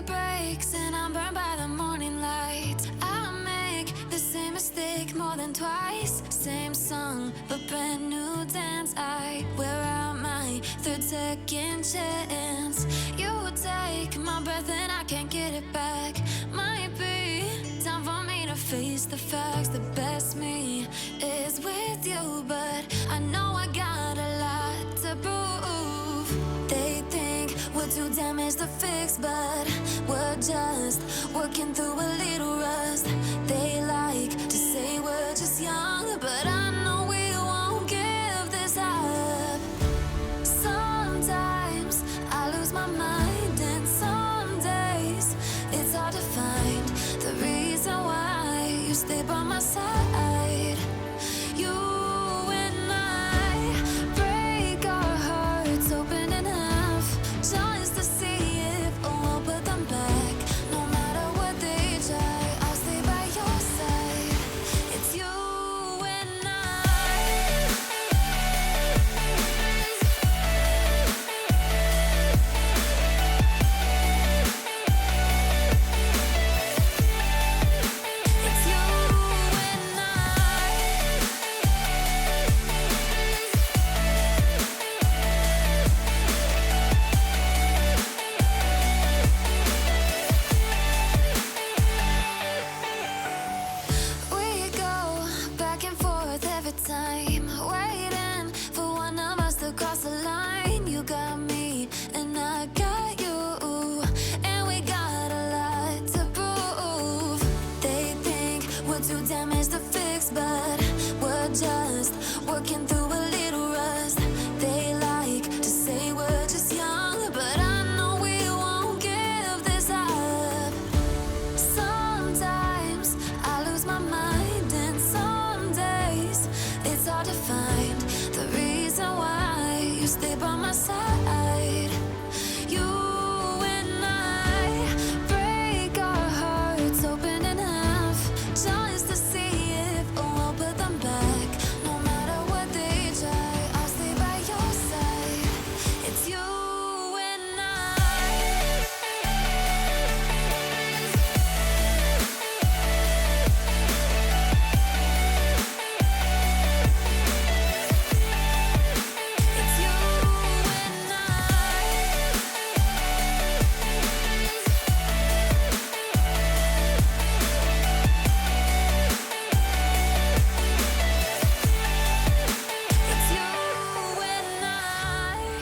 day breaks and I'm burned by the morning light. I make the same mistake more than twice. Same song, but brand new dance. I wear out my third second chance. You take my breath and I can't get it back. Might be time for me to face the facts. The best me is with you, but I know I got a lot to prove. They think we're too damaged to fix, but we're just working through a little rust. They like to say we're just young, but I know we won't give this up. Sometimes I lose my mind, and some days it's hard to find the reason why you stay by my side. You and I break our hearts open in half, just to see if we'll put them back. No matter what they try, I'll stay by your side. It's you and I. It's you and I. We go back and forth every time, waiting for one of us to cross the line. You got me and I got you, and we got a lot to prove. They think we're too damaged to fix, but we're just working through a little rust. They like to say we're just young, but I know we won't give this up. Sometimes I lose my mind, and some days it's hard to find the reason why you stay by my side. You and I break our hearts open in half, just to see if we'll put them back. No matter what they try, I'll stay by your side. It's you and I. It's you and I. It's you and I.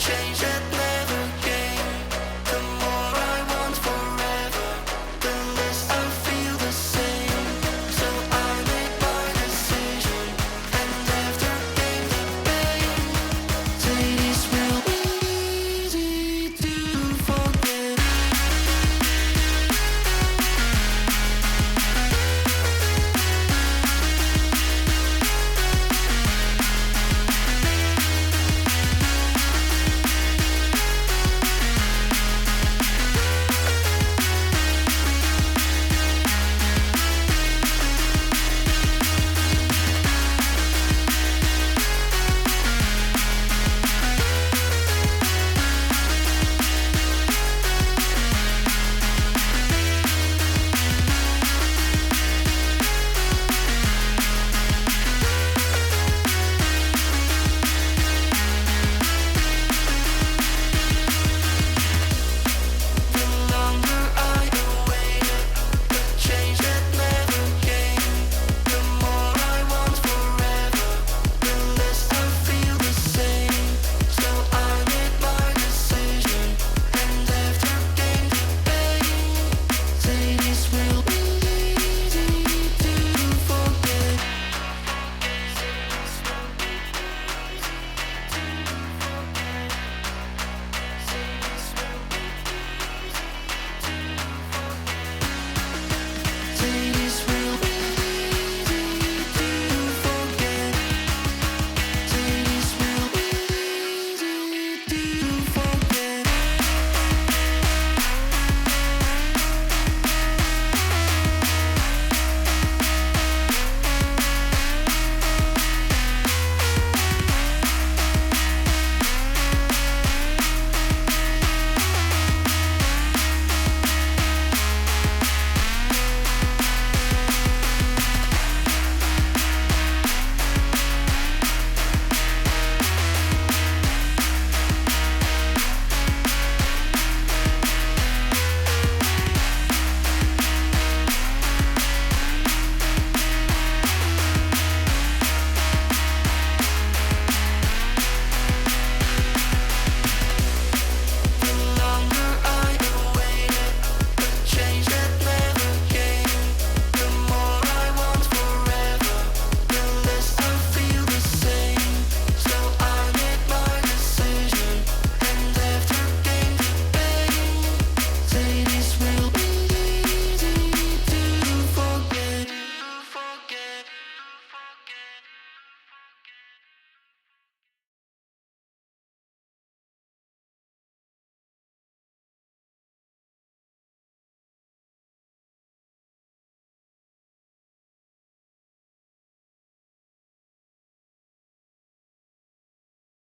Change